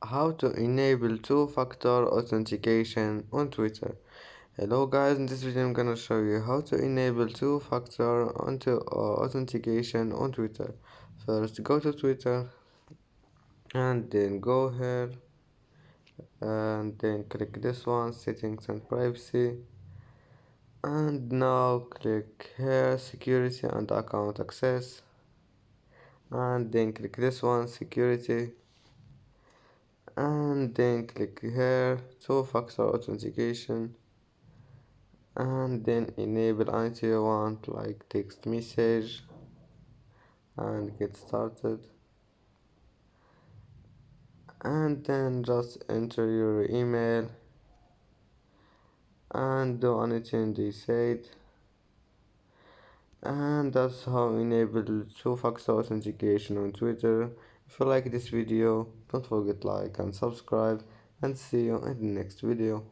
How to enable two-factor authentication on Twitter. Hello guys, in this video I'm gonna show you how to enable two-factor authentication on Twitter. First go to Twitter and then go here and then click this one, settings and privacy, and now click here, security and account access, and then click this one, security, and then click here, two-factor authentication, and then enable anything you want like text message and get started, and then just enter your email and do anything they said, and that's how enable two-factor authentication on Twitter. If you like this video, don't forget like and subscribe, and see you in the next video.